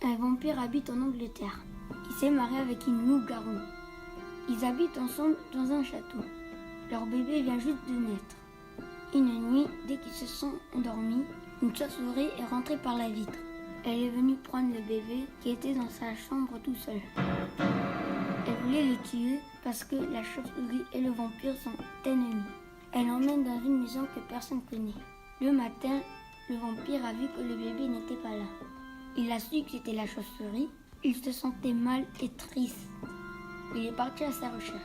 Un vampire habite en Angleterre. Il s'est marié avec une loup-garou. Ils habitent ensemble dans un château. Leur bébé vient juste de naître. Une nuit, dès qu'ils se sont endormis, une chauve-souris est rentrée par la vitre. Elle est venue prendre le bébé qui était dans sa chambre tout seul. Elle voulait le tuer parce que la chauve-souris et le vampire sont ennemis. Elle l'emmène dans une maison que personne ne connaît. Le matin, le vampire a vu que le bébé n'était pas là. Il a su que c'était la chauve-souris. Il se sentait mal et triste. Il est parti à sa recherche.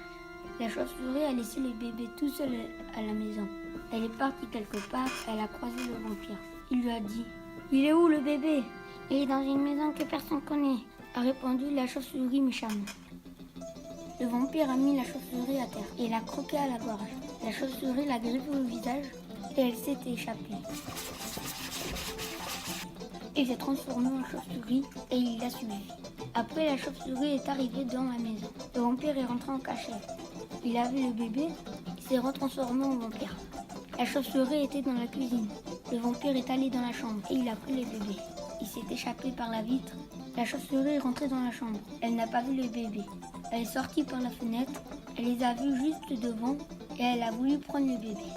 La chauve-souris a laissé le bébé tout seul à la maison. Elle est partie quelque part, elle a croisé le vampire. Il lui a dit « Il est où le bébé ?»« Il est dans une maison que personne ne connaît », a répondu la chauve-souris méchamment. Le vampire a mis la chauve-souris à terre et l'a croquée à la gorge. La chauve-souris l'a griffé au visage et elle s'est échappée. Il s'est transformé en chauve-souris et il l'a suivi. Après, la chauve-souris est arrivée dans la maison. Le vampire est rentré en cachette. Il a vu le bébé, il s'est retransformé en vampire. La chauve-souris était dans la cuisine. Le vampire est allé dans la chambre et il a pris le bébé. Il s'est échappé par la vitre. La chauve-souris est rentrée dans la chambre. Elle n'a pas vu le bébé. Elle est sortie par la fenêtre. Elle les a vus juste devant et elle a voulu prendre le bébé.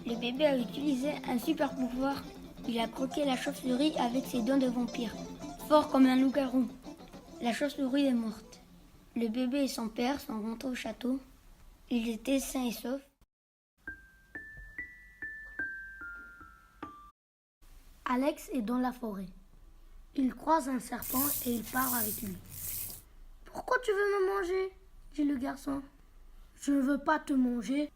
Le bébé a utilisé un super pouvoir. Il a croqué la chauve-souris avec ses dents de vampire, fort comme un loup-garou. La chauve-souris est morte. Le bébé et son père sont rentrés au château. Ils étaient sains et saufs. Alex est dans la forêt. Il croise un serpent et il part avec lui. « Pourquoi tu veux me manger ?» dit le garçon. « Je ne veux pas te manger,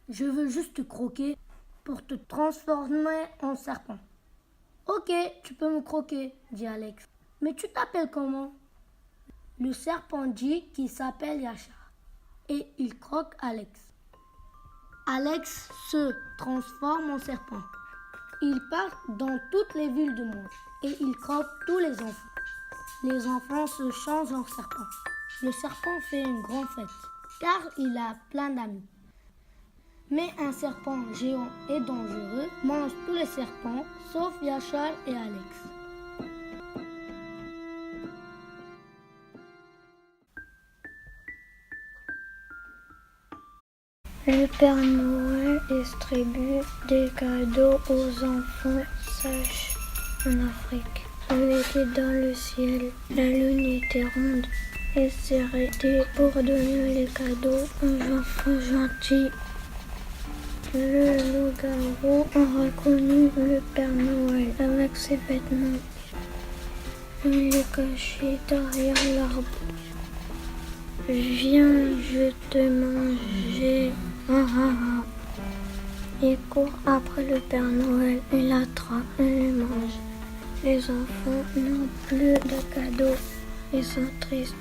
je veux juste te croquer pour te transformer en serpent. »« Ok, tu peux me croquer, » dit Alex. « Mais tu t'appelles comment ?» Le serpent dit qu'il s'appelle Yachar et il croque Alex. Alex se transforme en serpent. Il part dans toutes les villes du monde et il croque tous les enfants. Les enfants se changent en serpent. Le serpent fait une grande fête car il a plein d'amis. Mais un serpent géant et dangereux mange tous les serpents sauf Yachar et Alex. Le Père Noël distribue des cadeaux aux enfants sages en Afrique. Il était dans le ciel, la lune était ronde et s'est arrêtée pour donner les cadeaux aux enfants gentils. Le loup-garou a reconnu le Père Noël avec ses vêtements. Il est caché derrière l'arbre. Viens, je te manger. Il court après le Père Noël, il l'attrape et le mange. Les enfants n'ont plus de cadeaux, ils sont tristes.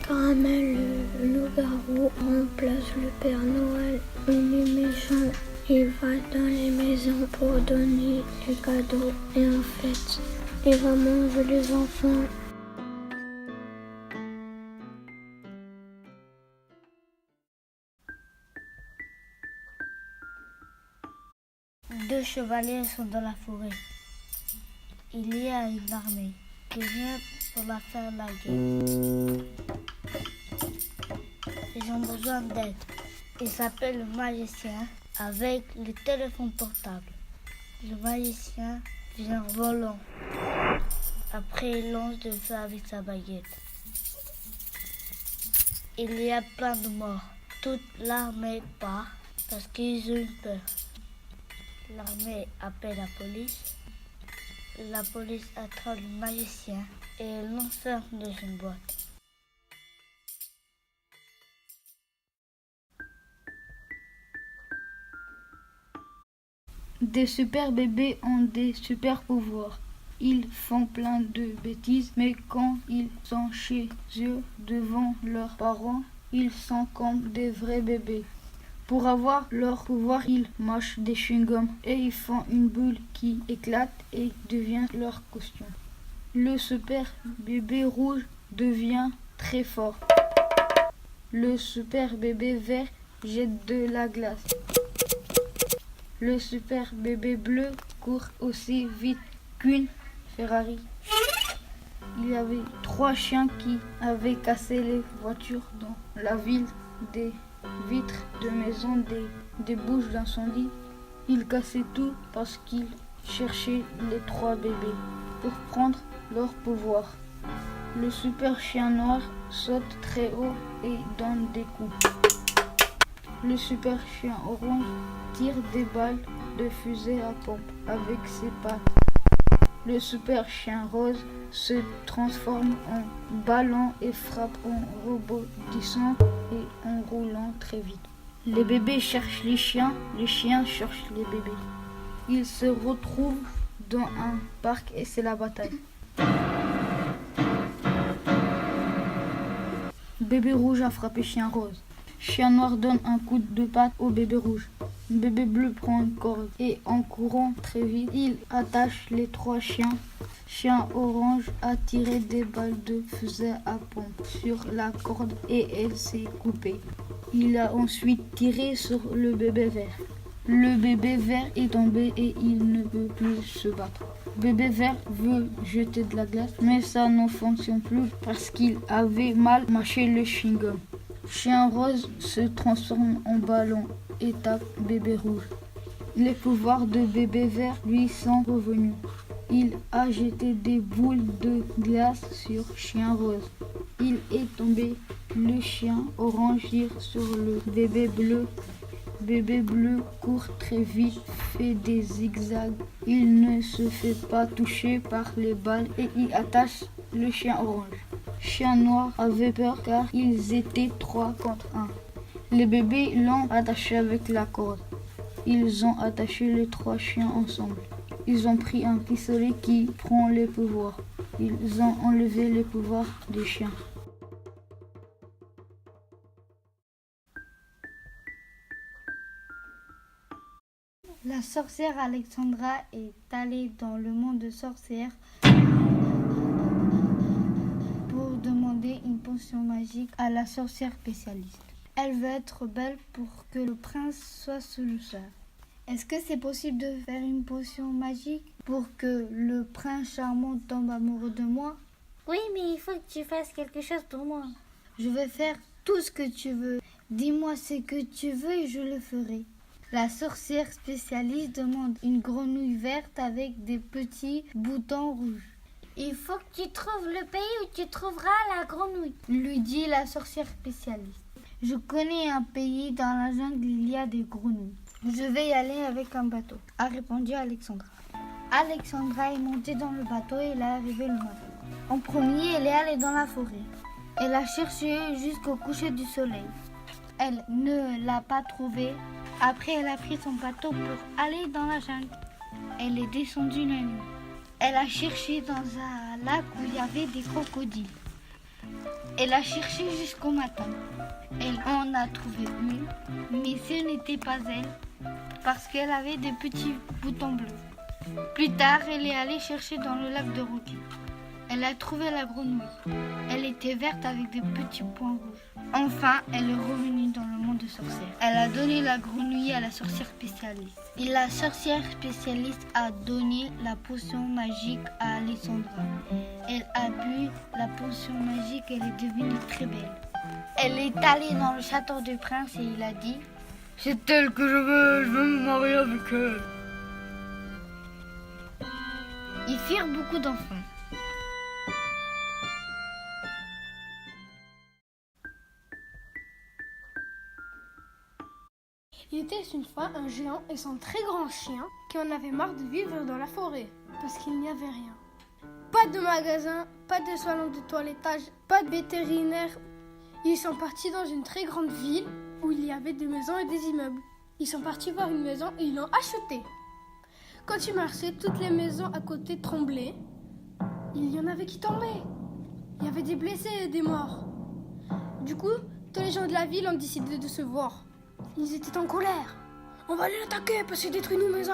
Caramel, le loup-garou, remplace le Père Noël. Il est méchant, il va dans les maisons pour donner les cadeaux et en fait, il va manger les enfants. Deux chevaliers sont dans la forêt. Il y a une armée qui vient pour la faire la guerre. Ils ont besoin d'aide. Il s'appelle le magicien avec le téléphone portable. Le magicien vient en volant. Après, il lance le feu avec sa baguette. Il y a plein de morts. Toute l'armée part parce qu'ils ont eu peur. L'armée appelle la police. La police attrape le magicien et l'enferme dans une boîte. Des super bébés ont des super pouvoirs. Ils font plein de bêtises, mais quand ils sont chez eux devant leurs parents, ils sont comme des vrais bébés. Pour avoir leur pouvoir, ils mâchent des chewing-gums et ils font une boule qui éclate et devient leur costume. Le super bébé rouge devient très fort. Le super bébé vert jette de la glace. Le super bébé bleu court aussi vite qu'une Ferrari. il y avait 3 chiens qui avaient cassé les voitures dans la ville, des vitres de maison, des bouches d'incendie. Ils cassaient tout parce qu'ils cherchaient les 3 bébés pour prendre leur pouvoir. Le super chien noir saute très haut et donne des coups. Le super chien orange tire des balles de fusée à pompe avec ses pattes. Le super chien rose se transforme en ballon et frappe en rebondissant et en roulant très vite. Les bébés cherchent les chiens cherchent les bébés. Ils se retrouvent dans un parc et c'est la bataille. Bébé rouge a frappé chien rose. Chien noir donne un coup de patte au bébé rouge. Bébé bleu prend une corde et en courant très vite, il attache les 3 chiens. Chien orange a tiré des balles de fusée à pompe sur la corde et elle s'est coupée. Il a ensuite tiré sur le bébé vert. Le bébé vert est tombé et il ne peut plus se battre. Bébé vert veut jeter de la glace, mais ça ne fonctionne plus parce qu'il avait mal mâché le chewing-gum. Chien rose se transforme en ballon et tape bébé rouge. Les pouvoirs de bébé vert lui sont revenus. Il a jeté des boules de glace sur chien rose. Il est tombé. Le chien orange tire sur le bébé bleu. Bébé bleu court très vite, fait des zigzags. Il ne se fait pas toucher par les balles et il attache le chien orange. Chien noir avait peur car ils étaient 3 contre 1. Les bébés l'ont attaché avec la corde. Ils ont attaché les 3 chiens ensemble. Ils ont pris un pistolet qui prend les pouvoirs. Ils ont enlevé les pouvoirs des chiens. La sorcière Alexandra est allée dans le monde de sorcières pour demander une potion magique à la sorcière spécialiste. Elle veut être belle pour que le prince soit sous le sort. Est-ce que c'est possible de faire une potion magique pour que le prince charmant tombe amoureux de moi? Oui, mais il faut que tu fasses quelque chose pour moi. Je vais faire tout ce que tu veux. Dis-moi ce que tu veux et je le ferai. La sorcière spécialiste demande une grenouille verte avec des petits boutons rouges. Il faut que tu trouves le pays où tu trouveras la grenouille, lui dit la sorcière spécialiste. Je connais un pays dans la jungle, il y a des grenouilles. Je vais y aller avec un bateau, a répondu Alexandra. Alexandra est montée dans le bateau et elle est arrivée le matin. En premier, elle est allée dans la forêt. Elle a cherché jusqu'au coucher du soleil. Elle ne l'a pas trouvé. Après, elle a pris son bateau pour aller dans la jungle. Elle est descendue la nuit. Elle a cherché dans un lac où il y avait des crocodiles. Elle a cherché jusqu'au matin. Elle en a trouvé une, mais ce n'était pas elle, parce qu'elle avait des petits boutons bleus. Plus tard, elle est allée chercher dans le lac de Roquet. Elle a trouvé la grenouille. Elle était verte avec des petits points rouges. Enfin, elle est revenue dans le monde de sorcière. Elle a donné la grenouille à la sorcière spécialiste. Et la sorcière spécialiste a donné la potion magique à Alessandra. Elle a bu la potion magique, elle est devenue très belle. Elle est allée dans le château du prince et il a dit « C'est elle que je veux me marier avec elle. » Ils firent beaucoup d'enfants. Il était une fois un géant et son très grand chien qui en avait marre de vivre dans la forêt parce qu'il n'y avait rien. Pas de magasin, pas de salon de toilettage, pas de vétérinaire. Ils sont partis dans une très grande ville où il y avait des maisons et des immeubles. Ils sont partis voir une maison et ils l'ont achetée. Quand ils marchaient, toutes les maisons à côté tremblaient. Il y en avait qui tombaient. Il y avait des blessés et des morts. Du coup, tous les gens de la ville ont décidé de se voir. Ils étaient en colère. On va aller l'attaquer parce qu'il détruit nos maisons.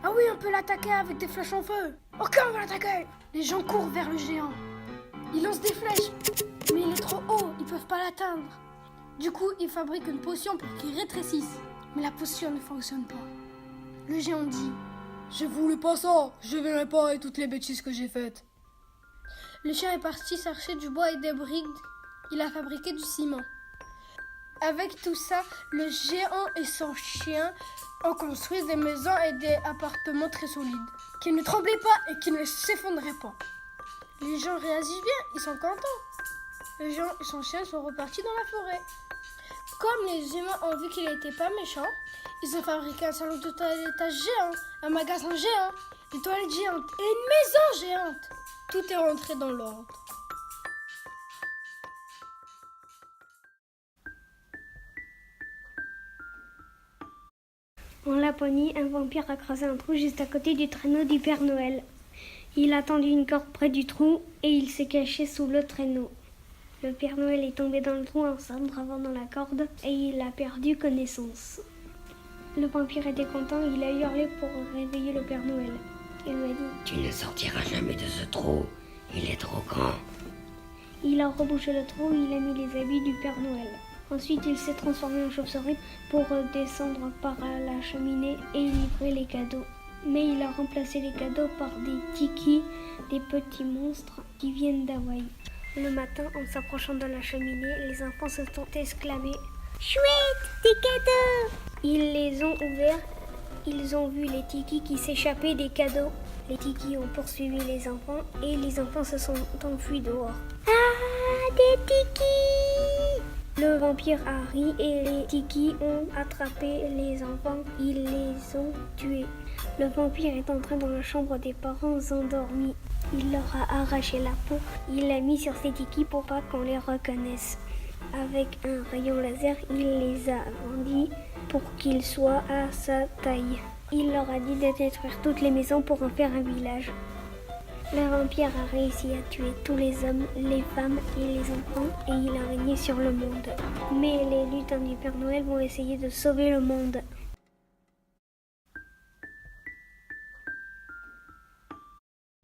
Ah oui, on peut l'attaquer avec des flèches en feu. Ok, on va l'attaquer. Les gens courent vers le géant. Ils lancent des flèches, mais il est trop haut, ils peuvent pas l'atteindre. Du coup, ils fabriquent une potion pour qu'il rétrécisse. Mais la potion ne fonctionne pas. Le géant dit « Je voulais pas ça, je verrai pas et toutes les bêtises que j'ai faites. » Le chien est parti chercher du bois et des briques. Il a fabriqué du ciment. Avec tout ça, le géant et son chien ont construit des maisons et des appartements très solides, qui ne tremblaient pas et qui ne s'effondraient pas. Les gens réagissent bien, ils sont contents. Le géant et son chien sont repartis dans la forêt. Comme les humains ont vu qu'il n'était pas méchant, ils ont fabriqué un salon de toilette géant, un magasin géant, des toilettes géantes et une maison géante. Tout est rentré dans l'ordre. En Laponie, un vampire a creusé un trou juste à côté du traîneau du Père Noël. Il a tendu une corde près du trou et il s'est caché sous le traîneau. Le Père Noël est tombé dans le trou en s'entravant dans la corde et il a perdu connaissance. Le vampire était content, il a hurlé pour réveiller le Père Noël. Il lui a dit « Tu ne sortiras jamais de ce trou, il est trop grand. » Il a rebouché le trou, il a mis les habits du Père Noël. Ensuite, il s'est transformé en chauve-souris pour descendre par la cheminée et livrer les cadeaux. Mais il a remplacé les cadeaux par des tikis, des petits monstres qui viennent d'Hawaï. Le matin, en s'approchant de la cheminée, les enfants se sont exclamés « Chouette, des cadeaux !» Ils les ont ouverts, ils ont vu les tikis qui s'échappaient des cadeaux. Les tikis ont poursuivi les enfants et les enfants se sont enfuis dehors. « Ah, des tikis !» Le vampire a ri et les tikis ont attrapé les enfants, ils les ont tués. Le vampire est entré dans la chambre des parents endormis. Il leur a arraché la peau, il l'a mis sur ses tikis pour pas qu'on les reconnaisse. Avec un rayon laser, il les a agrandis pour qu'ils soient à sa taille. Il leur a dit de détruire toutes les maisons pour en faire un village. Le vampire a réussi à tuer tous les hommes, les femmes et les enfants et il a régné sur le monde. Mais les lutins du Père Noël vont essayer de sauver le monde.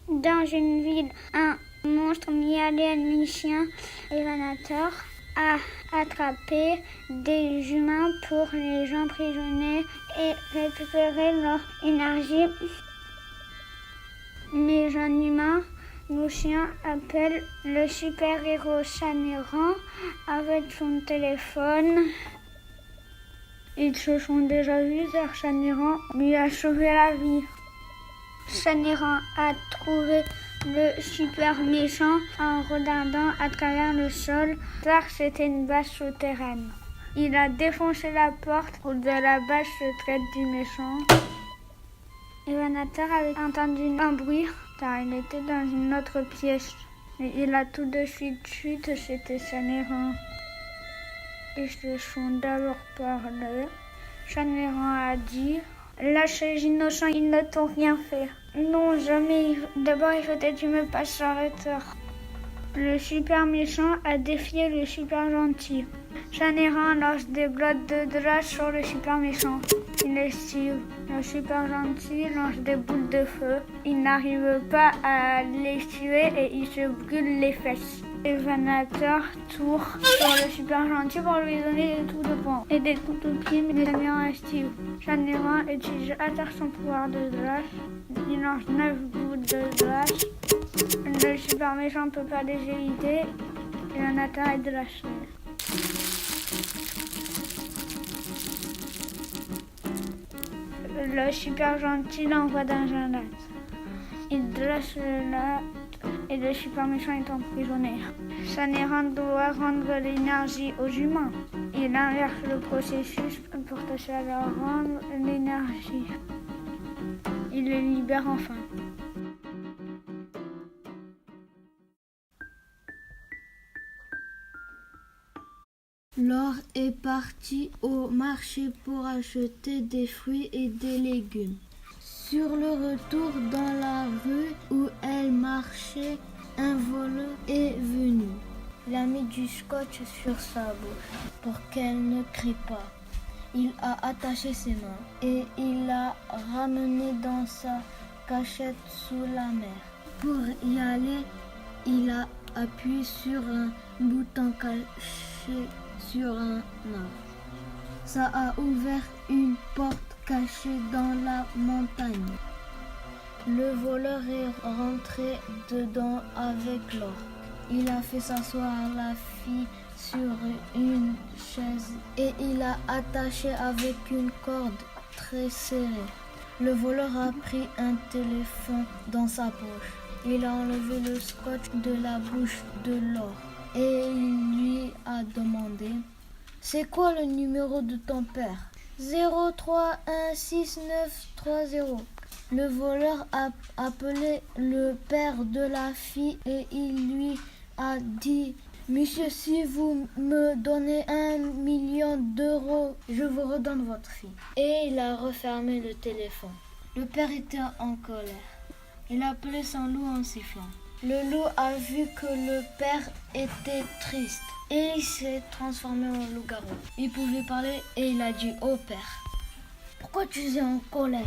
Dans une ville, un monstre mi-alien, mi-chien, évanateur, a attrapé des humains pour les emprisonner et récupérer leur énergie. Les humains, nos chiens, appellent le super-héros Chaniran avec son téléphone. Ils se sont déjà vus car Chaniran lui a sauvé la vie. Chaniran a trouvé le super méchant en regardant à travers le sol car c'était une base souterraine. Il a défoncé la porte de la base secrète du méchant. Évanateur avait entendu un bruit car il était dans une autre pièce. Mais il a tout de suite su que c'était Chaniran. Ils se sont d'abord parlé. Chaniran a dit « Lâchez les innocents, ils ne t'ont rien fait. » Non, jamais. D'abord, il faut que tu me passes sur le tort. Le super méchant a défié le super gentil. Chaniran lance des blocs de glace sur le super méchant. Il esquive. Le super gentil lance des boules de feu. Il n'arrive pas à l'esquiver et il se brûle les fesses. Évanateur tourne sur le super gentil pour lui donner des coups de poing et des coups de pied, mais Chaniran esquive. Chaniran utilise à terre son pouvoir de glace. Il lance 9 boules de glace. Le super méchant ne peut pas les éviter. Évanateur est glacé. Le super gentil l'envoie dans un lac. Il glace le lac et le super méchant est emprisonné. Chaniran doit rendre l'énergie aux humains. Il inverse le processus pour que ça leur rende l'énergie. Il le libère enfin. Laure est partie au marché pour acheter des fruits et des légumes. Sur le retour dans la rue où elle marchait, un voleur est venu. Il a mis du scotch sur sa bouche pour qu'elle ne crie pas. Il a attaché ses mains et il l'a ramenée dans sa cachette sous la mer. Pour y aller, il a appuyé sur un bouton caché sur un arbre. Ça a ouvert une porte cachée dans la montagne. Le voleur est rentré dedans avec l'or. Il a fait s'asseoir la fille sur une chaise et il a attaché avec une corde très serrée. Le voleur a pris un téléphone dans sa poche. Il a enlevé le scotch de la bouche de l'or et il lui a demandé « C'est quoi le numéro de ton père ?» 03169330. Le voleur a appelé le père de la fille et il lui a dit « Monsieur, si vous me donnez 1 million d'euros, je vous redonne votre fille. » Et il a refermé le téléphone. Le père était en colère. Il a appelé son loup en sifflant. Le loup a vu que le père était triste et il s'est transformé en loup-garou. Il pouvait parler et il a dit au père « Pourquoi tu es en colère ?»«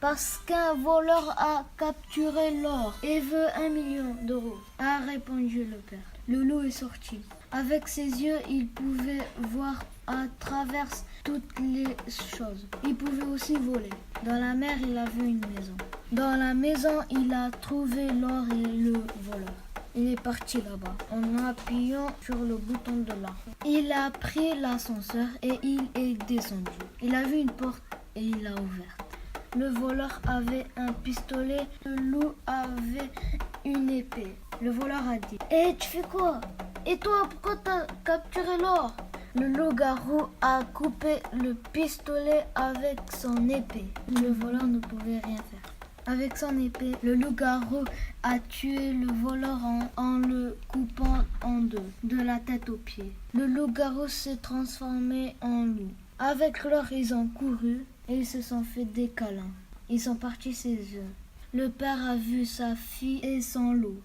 Parce qu'un voleur a capturé l'or et veut 1 million d'euros, a répondu le père. Le loup est sorti. Avec ses yeux, il pouvait voir à travers toutes les choses. Il pouvait aussi voler. Dans la mer, il a vu une maison. Dans la maison, il a trouvé l'or et le voleur. Il est parti là-bas en appuyant sur le bouton de l'arbre. Il a pris l'ascenseur et il est descendu. Il a vu une porte et il l'a ouverte. Le voleur avait un pistolet, le loup avait une épée. Le voleur a dit « Hé, tu fais quoi? Et toi, pourquoi t'as capturé l'or ?» Le loup-garou a coupé le pistolet avec son épée. Le voleur ne pouvait rien faire. Avec son épée, le loup-garou a tué le voleur en le coupant en deux, de la tête aux pieds. Le loup-garou s'est transformé en loup. Avec l'or, ils ont couru et ils se sont fait des câlins. Ils sont partis ses yeux. Le père a vu sa fille et son loup.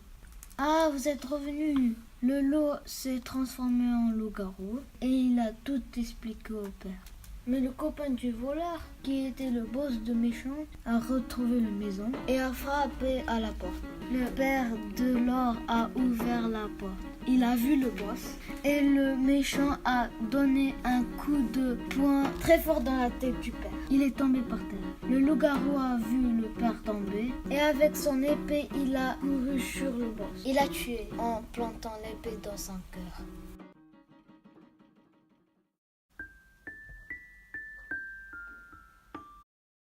« Ah, vous êtes revenus !» Le loup s'est transformé en loup-garou et il a tout expliqué au père. Mais le copain du voleur, qui était le boss de méchant, a retrouvé la maison et a frappé à la porte. Le père de l'or a ouvert la porte. Il a vu le boss et le méchant a donné un coup de poing très fort dans la tête du père. Il est tombé par terre. Le loup-garou a vu le père tomber et avec son épée, il a couru sur le boss. Il a tué en plantant l'épée dans son cœur.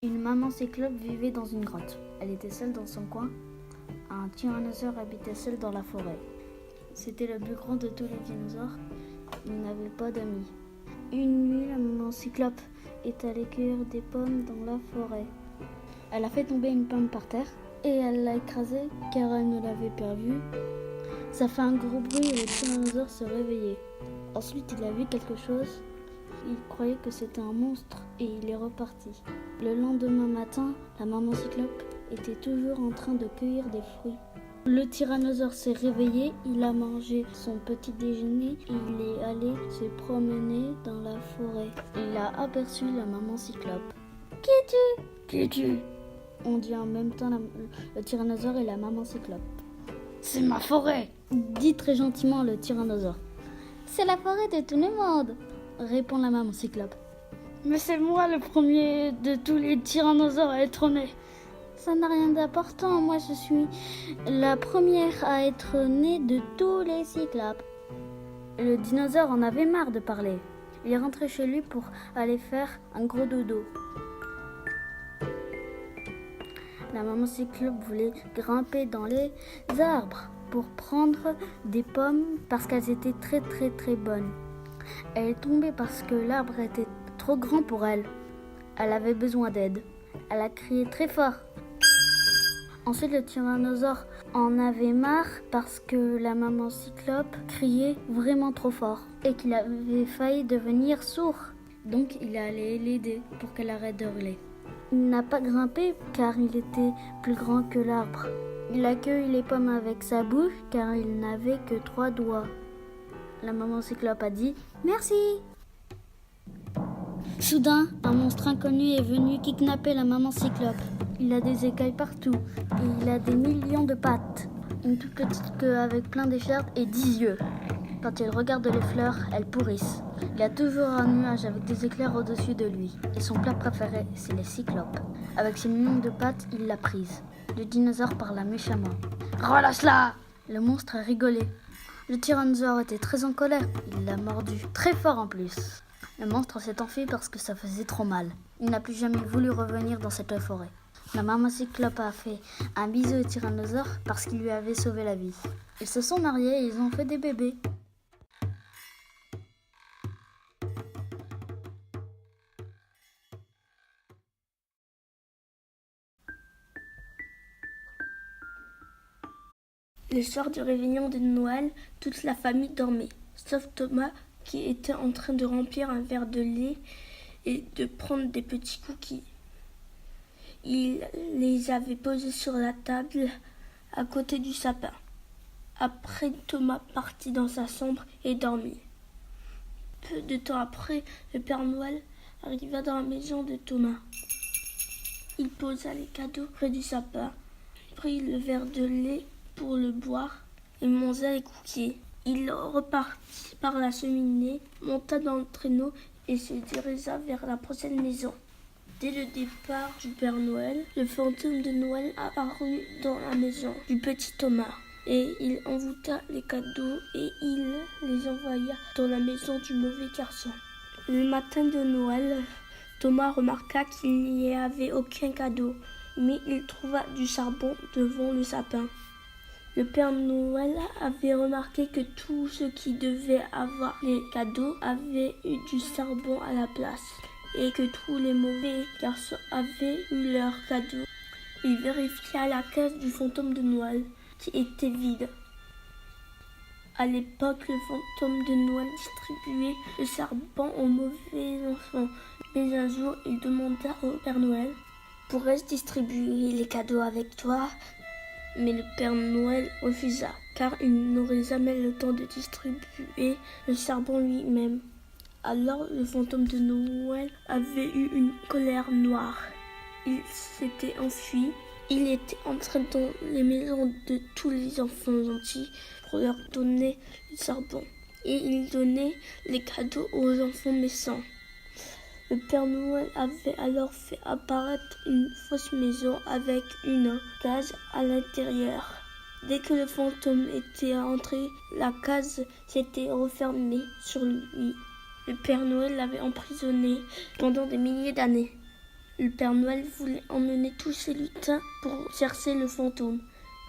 Une maman cyclope vivait dans une grotte. Elle était seule dans son coin. Un tyrannosaure habitait seul dans la forêt. C'était le plus grand de tous les dinosaures. Il n'avait pas d'amis. Une nuit, la maman cyclope est allée cueillir des pommes dans la forêt. Elle a fait tomber une pomme par terre et elle l'a écrasée car elle ne l'avait pas vue. Ça fait un gros bruit et le tyrannosaure se réveillait. Ensuite, il a vu quelque chose. Il croyait que c'était un monstre et il est reparti. Le lendemain matin, la maman cyclope était toujours en train de cueillir des fruits. Le tyrannosaure s'est réveillé, il a mangé son petit déjeuner et il est allé se promener dans la forêt. Il a aperçu la maman cyclope. « Qui es-tu ? Qui es-tu » on dit en même temps le tyrannosaure et la maman cyclope. « C'est ma forêt !» dit très gentiment le tyrannosaure. « C'est la forêt de tout le monde !» répond la maman cyclope. « Mais c'est moi le premier de tous les tyrannosaures à être né. » Ça n'a rien d'important, moi je suis la première à être née de tous les cyclopes. Le dinosaure en avait marre de parler. Il est rentré chez lui pour aller faire un gros dodo. La maman cyclope voulait grimper dans les arbres pour prendre des pommes parce qu'elles étaient très très très bonnes. Elle est tombée parce que l'arbre était trop grand pour elle. Elle avait besoin d'aide. Elle a crié très fort. Ensuite, le tyrannosaure en avait marre parce que la maman cyclope criait vraiment trop fort et qu'il avait failli devenir sourd. Donc, il est allé l'aider pour qu'elle arrête de hurler. Il n'a pas grimpé car il était plus grand que l'arbre. Il a cueilli les pommes avec sa bouche car il n'avait que 3 doigts. La maman cyclope a dit « Merci !» Soudain, un monstre inconnu est venu kidnapper la maman cyclope. Il a des écailles partout et il a des millions de pattes. Une toute petite queue avec plein d'écharpes et 10 yeux. Quand il regarde les fleurs, elles pourrissent. Il a toujours un nuage avec des éclairs au-dessus de lui. Et son plat préféré, c'est les cyclopes. Avec ses millions de pattes, il l'a prise. Le dinosaure parla méchamment. « Relâche-la !» Le monstre a rigolé. Le tyrannosaure était très en colère. Il l'a mordu, très fort en plus. Le monstre s'est enfui parce que ça faisait trop mal. Il n'a plus jamais voulu revenir dans cette forêt. La maman cyclope a fait un bisou au tyrannosaure parce qu'il lui avait sauvé la vie. Ils se sont mariés et ils ont fait des bébés. Le soir du réveillon de Noël, toute la famille dormait, sauf Thomas qui était en train de remplir un verre de lait et de prendre des petits cookies. Il les avait posés sur la table à côté du sapin. Après, Thomas partit dans sa chambre et dormit. Peu de temps après, le Père Noël arriva dans la maison de Thomas. Il posa les cadeaux près du sapin, prit le verre de lait pour le boire et mangea les cookies. Il repartit par la cheminée, monta dans le traîneau et se dirigea vers la prochaine maison. Dès le départ du Père Noël, le fantôme de Noël apparut dans la maison du petit Thomas. Et il envoûta les cadeaux et il les envoya dans la maison du mauvais garçon. Le matin de Noël, Thomas remarqua qu'il n'y avait aucun cadeau, mais il trouva du charbon devant le sapin. Le Père Noël avait remarqué que tous ceux qui devaient avoir les cadeaux avaient eu du charbon à la place et que tous les mauvais garçons avaient eu leurs cadeaux. Il vérifia la caisse du fantôme de Noël qui était vide. À l'époque, le fantôme de Noël distribuait le charbon aux mauvais enfants. Mais un jour, il demanda au Père Noël: « Pourrais-je distribuer les cadeaux avec toi ?» Mais le Père Noël refusa, car il n'aurait jamais le temps de distribuer le charbon lui-même. Alors le fantôme de Noël avait eu une colère noire. Il s'était enfui. Il était entré dans les maisons de tous les enfants gentils pour leur donner du charbon. Et il donnait les cadeaux aux enfants méchants. Le Père Noël avait alors fait apparaître une fausse maison avec une cage à l'intérieur. Dès que le fantôme était entré, la cage s'était refermée sur lui. Le Père Noël l'avait emprisonné pendant des milliers d'années. Le Père Noël voulait emmener tous ses lutins pour chercher le fantôme,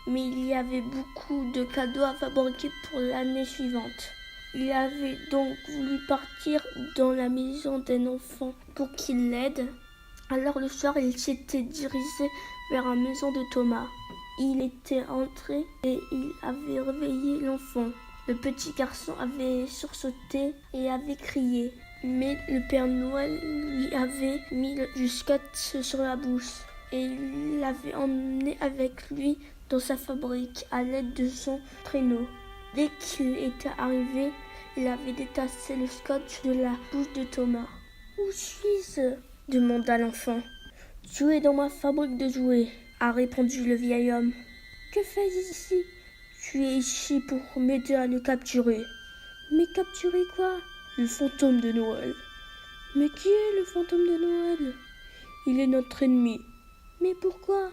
mais il y avait beaucoup de cadeaux à fabriquer pour l'année suivante. Il avait donc voulu partir dans la maison d'un enfant pour qu'il l'aide. Alors le soir, il s'était dirigé vers la maison de Thomas. Il était entré et il avait réveillé l'enfant. Le petit garçon avait sursauté et avait crié. Mais le Père Noël lui avait mis du scotch sur la bouche et il l'avait emmené avec lui dans sa fabrique à l'aide de son traîneau. Dès qu'il était arrivé, il avait détaché le scotch de la bouche de Thomas. « Où suis-je » demanda l'enfant. « Tu es dans ma fabrique de jouets » a répondu le vieil homme. « Que fais-tu ici ?»« Tu es ici pour m'aider à le capturer. »« Mais capturer quoi ?»« Le fantôme de Noël. »« Mais qui est le fantôme de Noël ?»« Il est notre ennemi. »« Mais pourquoi ?»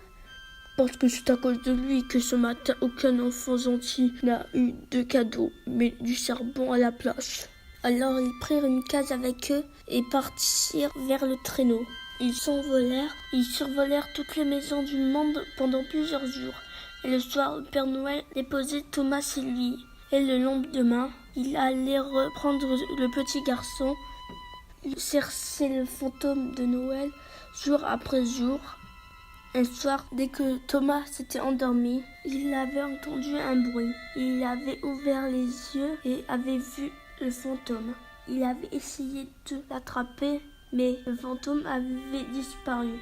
Parce que c'est à cause de lui que ce matin, aucun enfant gentil n'a eu de cadeau, mais du charbon à la place. Alors ils prirent une case avec eux et partirent vers le traîneau. Ils s'envolèrent, ils survolèrent toutes les maisons du monde pendant plusieurs jours. Et le soir, le Père Noël déposait Thomas chez lui. Et le lendemain, il allait reprendre le petit garçon. Il cherchait le fantôme de Noël jour après jour. Un soir, dès que Thomas s'était endormi, il avait entendu un bruit. Il avait ouvert les yeux et avait vu le fantôme. Il avait essayé de l'attraper, mais le fantôme avait disparu.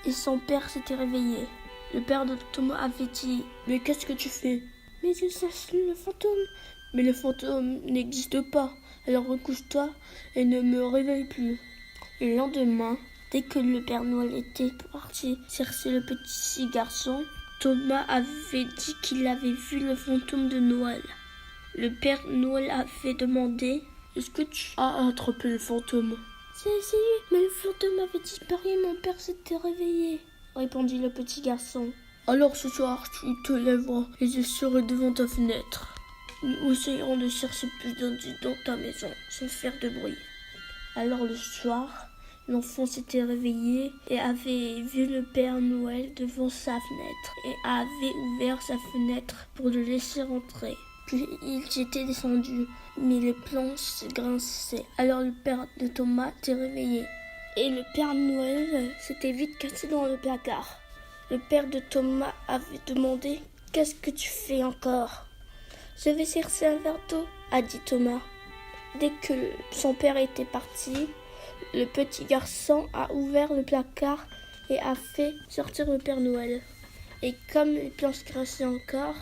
Et son père s'était réveillé. Le père de Thomas avait dit: « Mais qu'est-ce que tu fais ?»« Mais je cherche le fantôme. »« Mais le fantôme n'existe pas. Alors recouche-toi et ne me réveille plus. » Le lendemain, dès que le Père Noël était parti chercher le petit garçon, Thomas avait dit qu'il avait vu le fantôme de Noël. Le Père Noël avait demandé: « Est-ce que tu as attrapé le fantôme ?»« J'ai essayé, mais le fantôme avait disparu et mon père s'était réveillé, » répondit le petit garçon. « Alors ce soir, tu te lèveras et je serai devant ta fenêtre. Nous essayerons de chercher plus d'indices dans ta maison, sans faire de bruit. Alors le soir, l'enfant s'était réveillé et avait vu le Père Noël devant sa fenêtre et avait ouvert sa fenêtre pour le laisser rentrer. Puis il s'était descendu, mais les planches grinçaient. Alors le père de Thomas s'était réveillé et le Père Noël s'était vite cassé dans le placard. Le père de Thomas avait demandé « Qu'est-ce que tu fais encore ?»« Je vais chercher un verre d'eau, » a dit Thomas. Dès que son père était parti, le petit garçon a ouvert le placard et a fait sortir le Père Noël. Et comme les planches grinçaient encore,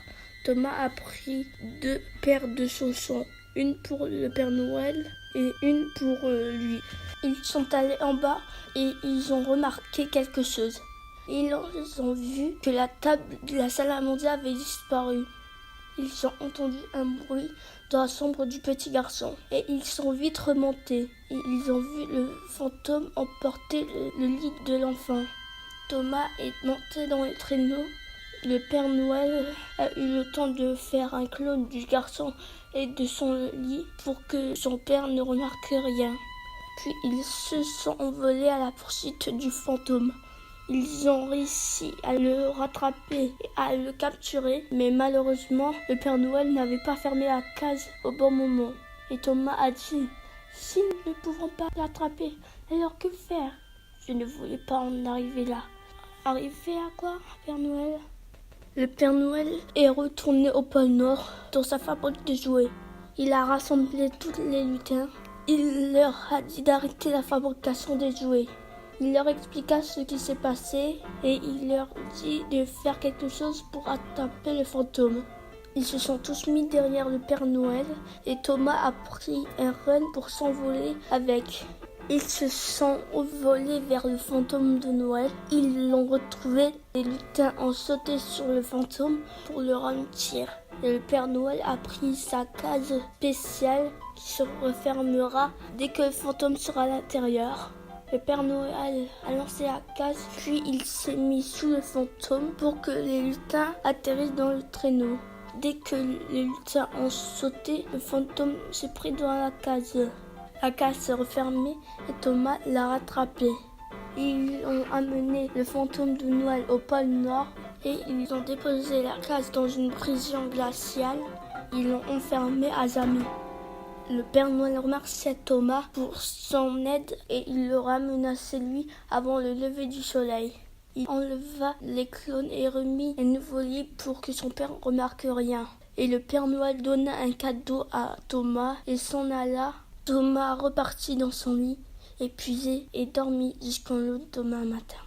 Thomas a pris 2 paires de chaussons, une pour le Père Noël et une pour lui. Ils sont allés en bas et ils ont remarqué quelque chose. Ils ont vu que la table de la salle à manger avait disparu. Ils ont entendu un bruit dans la chambre du petit garçon et ils sont vite remontés. Et ils ont vu le fantôme emporter le lit de l'enfant. Thomas est monté dans le traîneau. Le Père Noël a eu le temps de faire un clone du garçon et de son lit pour que son père ne remarque rien. Puis ils se sont envolés à la poursuite du fantôme. Ils ont réussi à le rattraper et à le capturer, mais malheureusement, le Père Noël n'avait pas fermé la case au bon moment. Et Thomas a dit « Si nous ne pouvons pas l'attraper, alors que faire ?» Je ne voulais pas en arriver là. Arriver à quoi, Père Noël ? Le Père Noël est retourné au pôle Nord dans sa fabrique de jouets. Il a rassemblé tous les lutins. Il leur a dit d'arrêter la fabrication des jouets. Il leur expliqua ce qui s'est passé et il leur dit de faire quelque chose pour attraper le fantôme. Ils se sont tous mis derrière le Père Noël et Thomas a pris un run pour s'envoler avec. Ils se sont envolés vers le fantôme de Noël. Ils l'ont retrouvé. Les lutins ont sauté sur le fantôme pour le ralentir. Et le Père Noël a pris sa case spéciale qui se refermera dès que le fantôme sera à l'intérieur. Le Père Noël a lancé la case, puis il s'est mis sous le fantôme pour que les lutins atterrissent dans le traîneau. Dès que les lutins ont sauté, le fantôme s'est pris dans la case. La case s'est refermée et Thomas l'a rattrapé. Ils ont amené le fantôme de Noël au pôle Nord et ils ont déposé la case dans une prison glaciale. Ils l'ont enfermé à jamais. Le Père Noël remercia Thomas pour son aide et il le ramena chez lui avant le lever du soleil. Il enleva les clones et remit un nouveau lit pour que son père ne remarque rien. Et le Père Noël donna un cadeau à Thomas et s'en alla. Thomas repartit dans son lit, épuisé, et dormit jusqu'au lendemain matin.